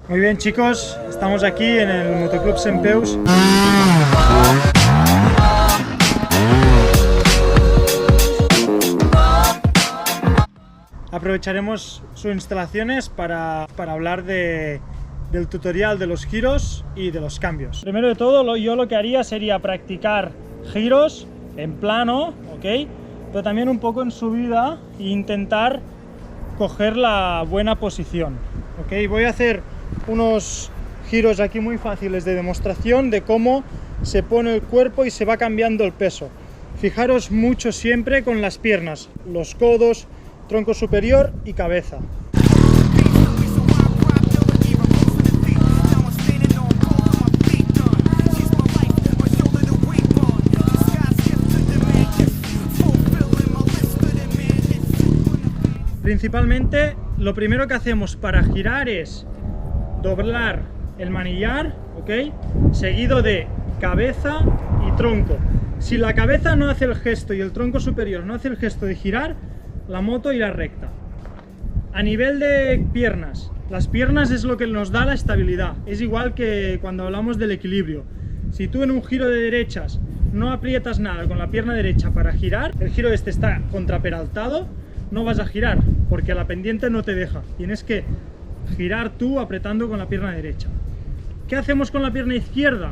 Muy bien, chicos, estamos aquí en el Motoclub Sempeus. Aprovecharemos sus instalaciones para hablar del tutorial de los giros y de los cambios. Primero de todo, yo lo que haría sería practicar giros en plano, ¿ok? Pero también un poco en subida e intentar coger la buena posición, ¿ok? Voy a hacer unos giros aquí muy fáciles de demostración de cómo se pone el cuerpo y se va cambiando el peso. Fijaros mucho siempre con las piernas, los codos, tronco superior y cabeza. Principalmente, lo primero que hacemos para girar es doblar el manillar, ¿ok? Seguido de cabeza y tronco. Si la cabeza no hace el gesto y el tronco superior no hace el gesto de girar, la moto irá recta. A nivel de piernas, las piernas es lo que nos da la estabilidad. Es igual que cuando hablamos del equilibrio. Si tú en un giro de derechas no aprietas nada con la pierna derecha para girar, el giro este está contraperaltado, no vas a girar porque la pendiente no te deja. Tienes que girar tú apretando con la pierna derecha. ¿Qué hacemos con la pierna izquierda?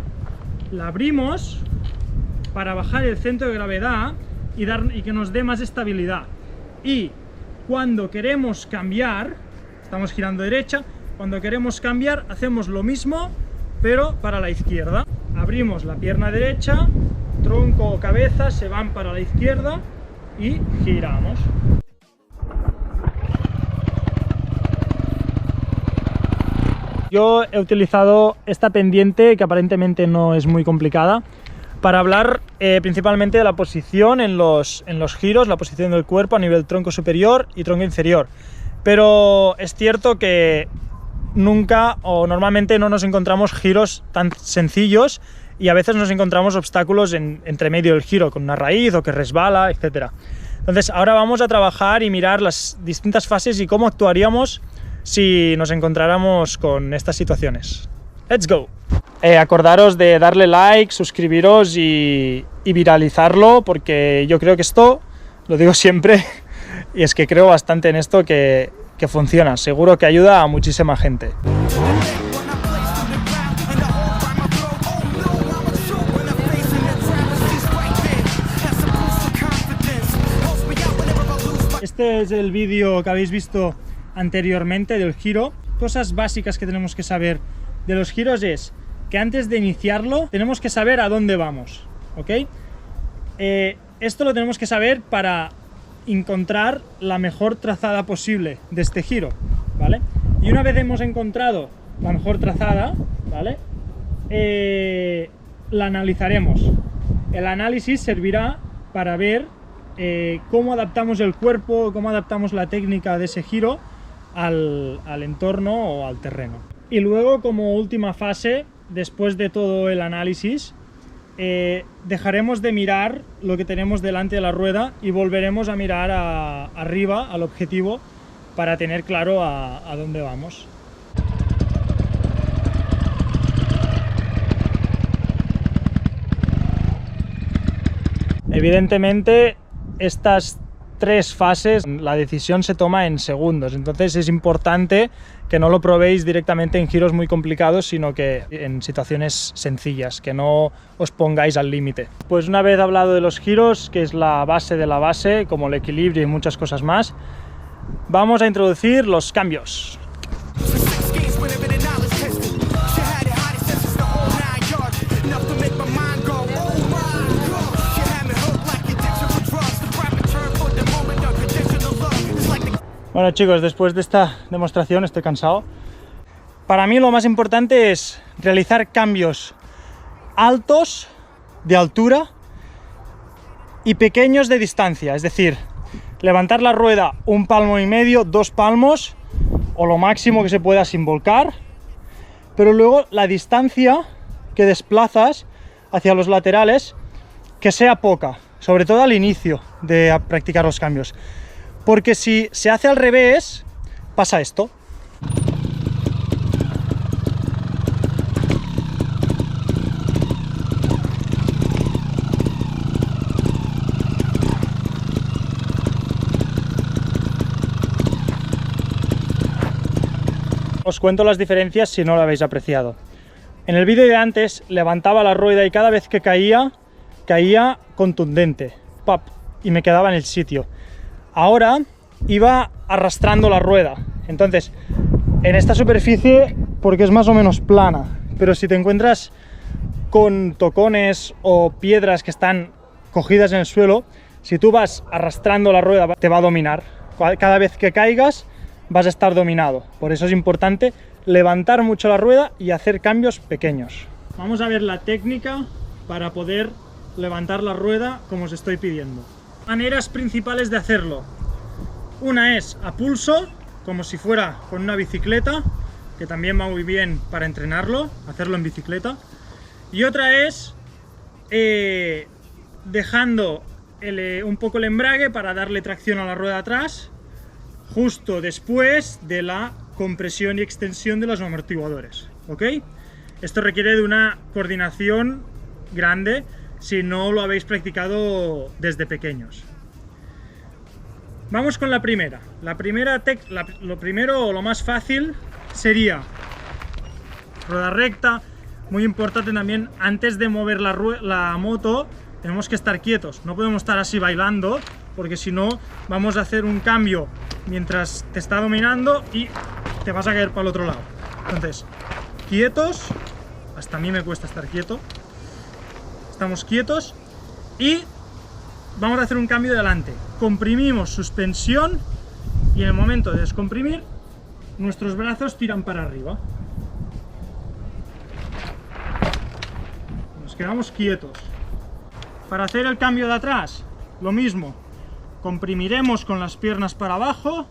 La abrimos para bajar el centro de gravedad y que nos dé más estabilidad. Y cuando queremos cambiar, estamos girando derecha, cuando queremos cambiar hacemos lo mismo pero para la izquierda. Abrimos la pierna derecha, tronco o cabeza se van para la izquierda y giramos. Yo he utilizado esta pendiente, que aparentemente no es muy complicada, para hablar principalmente de la posición en los giros, la posición del cuerpo a nivel tronco superior y tronco inferior. Pero es cierto que nunca o normalmente no nos encontramos giros tan sencillos y a veces nos encontramos obstáculos entre medio del giro, con una raíz o que resbala, etc. Entonces ahora vamos a trabajar y mirar las distintas fases y cómo actuaríamos si nos encontráramos con estas situaciones. ¡Let's go! Acordaros de darle like, suscribiros y viralizarlo, porque yo creo que esto, lo digo siempre, y es que creo bastante en esto que funciona. Seguro que ayuda a muchísima gente. Este es el vídeo que habéis visto anteriormente del giro. Cosas básicas que tenemos que saber de los giros es que antes de iniciarlo tenemos que saber a dónde vamos, ¿ok? Esto lo tenemos que saber para encontrar la mejor trazada posible de este giro, ¿vale? Y una vez hemos encontrado la mejor trazada, ¿vale? La analizaremos. El análisis servirá para ver cómo adaptamos el cuerpo, cómo adaptamos la técnica de ese giro al entorno o al terreno. Y luego, como última fase, después de todo el análisis, dejaremos de mirar lo que tenemos delante de la rueda y volveremos a mirar arriba, al objetivo, para tener claro a dónde vamos. Evidentemente, estas tres fases, la decisión se toma en segundos, entonces es importante que no lo probéis directamente en giros muy complicados, sino que en situaciones sencillas, que no os pongáis al límite. Pues una vez hablado de los giros, que es la base de la base, como el equilibrio y muchas cosas más, vamos a introducir los cambios. Bueno, chicos, después de esta demostración estoy cansado. Para mí lo más importante es realizar cambios altos de altura y pequeños de distancia, es decir, levantar la rueda 1,5 palmos, 2 palmos o lo máximo que se pueda sin volcar, pero luego la distancia que desplazas hacia los laterales que sea poca, sobre todo al inicio de practicar los cambios. Porque si se hace al revés, pasa esto. cuento las diferencias si no lo habéis apreciado. En el vídeo de antes levantaba la rueda y cada vez que caía contundente, ¡pap!, y me quedaba en el sitio. Ahora iba arrastrando la rueda. Entonces, en esta superficie, porque es más o menos plana, pero si te encuentras con tocones o piedras que están cogidas en el suelo, si tú vas arrastrando la rueda te va a dominar. Cada vez que caigas vas a estar dominado. Por eso es importante levantar mucho la rueda y hacer cambios pequeños. Vamos a ver la técnica para poder levantar la rueda como os estoy pidiendo. Maneras principales de hacerlo. Una es a pulso, como si fuera con una bicicleta, que también va muy bien para entrenarlo, hacerlo en bicicleta. Y otra es dejando un poco el embrague para darle tracción a la rueda atrás, justo después de la compresión y extensión de los amortiguadores, ¿ok? Esto requiere de una coordinación grande si no lo habéis practicado desde pequeños. Vamos con la primera. Lo primero o lo más fácil sería rueda recta. Muy importante también, antes de mover la moto, tenemos que estar quietos. No podemos estar así bailando, porque si no vamos a hacer un cambio mientras te está dominando y te vas a caer para el otro lado. Entonces, quietos. Hasta a mí me cuesta estar quieto. Estamos quietos y vamos a hacer un cambio de adelante. Comprimimos suspensión y en el momento de descomprimir, nuestros brazos tiran para arriba. Nos quedamos quietos. Para hacer el cambio de atrás, lo mismo. Comprimiremos con las piernas para abajo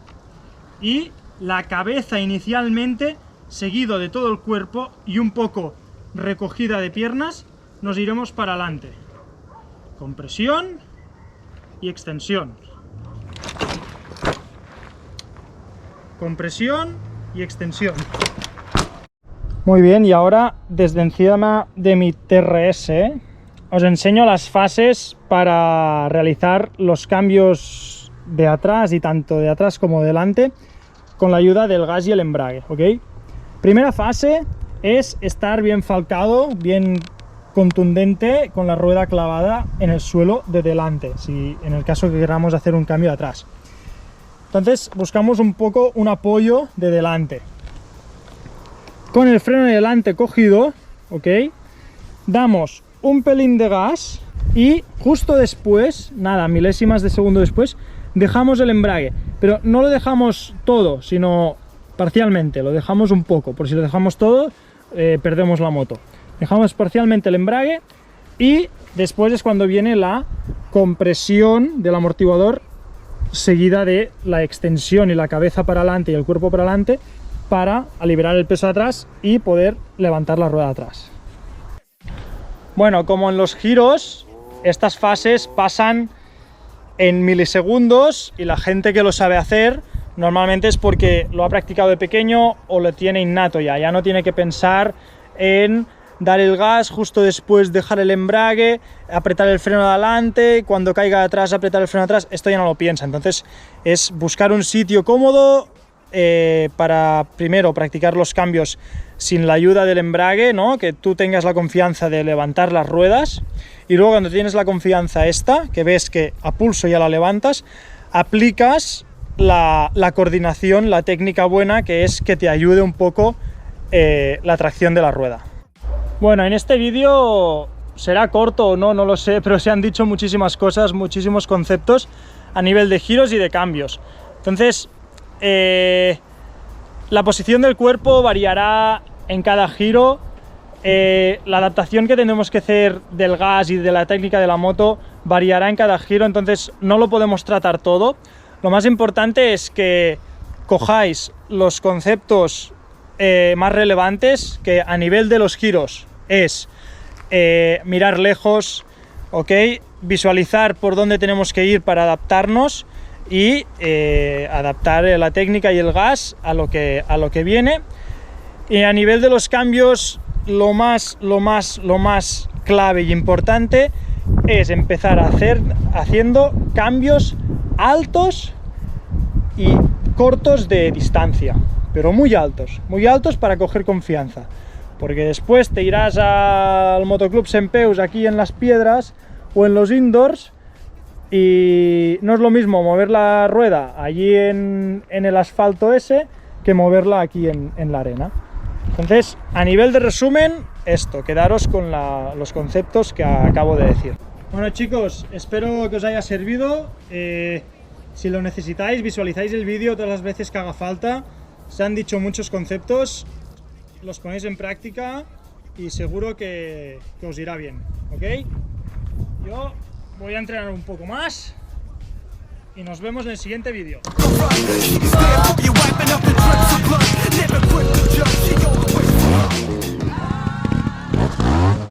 y la cabeza inicialmente, seguido de todo el cuerpo y un poco recogida de piernas, nos iremos para adelante. Compresión y extensión. Compresión y extensión. Muy bien, y ahora desde encima de mi TRS os enseño las fases para realizar los cambios de atrás, y tanto de atrás como de delante, con la ayuda del gas y el embrague, ¿ok? Primera fase es estar bien falcado, bien contundente, con la rueda clavada en el suelo de delante, si en el caso que queramos hacer un cambio de atrás. Entonces buscamos un poco un apoyo de delante. Con el freno de delante cogido, ¿ok?, damos un pelín de gas y justo después, nada, milésimas de segundo después, dejamos el embrague. Pero no lo dejamos todo, sino parcialmente, lo dejamos un poco. Por si lo dejamos todo, perdemos la moto. Dejamos parcialmente el embrague y después es cuando viene la compresión del amortiguador, seguida de la extensión y la cabeza para adelante y el cuerpo para adelante, para liberar el peso de atrás y poder levantar la rueda de atrás. Bueno, como en los giros, estas fases pasan en milisegundos y la gente que lo sabe hacer normalmente es porque lo ha practicado de pequeño o lo tiene innato ya no tiene que pensar en dar el gas, justo después dejar el embrague, apretar el freno de adelante, cuando caiga de atrás apretar el freno de atrás. Esto ya no lo piensa. Entonces es buscar un sitio cómodo para primero practicar los cambios sin la ayuda del embrague, ¿no?, que tú tengas la confianza de levantar las ruedas, y luego cuando tienes la confianza esta, que ves que a pulso ya la levantas, aplicas la coordinación, la técnica buena, que es que te ayude un poco la tracción de la rueda. Bueno, en este vídeo será corto o no, no lo sé, pero se han dicho muchísimas cosas, muchísimos conceptos a nivel de giros y de cambios. Entonces, la posición del cuerpo variará en cada giro. La adaptación que tenemos que hacer del gas y de la técnica de la moto variará en cada giro, entonces no lo podemos tratar todo. Lo más importante es que cojáis los conceptos más relevantes, que a nivel de los giros es mirar lejos, ¿ok?, visualizar por dónde tenemos que ir para adaptarnos y adaptar la técnica y el gas a lo que viene. Y a nivel de los cambios, lo más clave y importante es empezar haciendo cambios altos y cortos de distancia. pero muy altos para coger confianza. Porque después te irás al motoclub Sempeus aquí en las piedras o en los indoors y no es lo mismo mover la rueda allí en el asfalto ese que moverla aquí en la arena. Entonces, a nivel de resumen, esto, quedaros con los conceptos que acabo de decir. Bueno chicos, espero que os haya servido. Si lo necesitáis, visualizáis el vídeo todas las veces que haga falta. Se han dicho muchos conceptos, los ponéis en práctica y seguro que os irá bien, ¿ok? Yo voy a entrenar un poco más y nos vemos en el siguiente vídeo.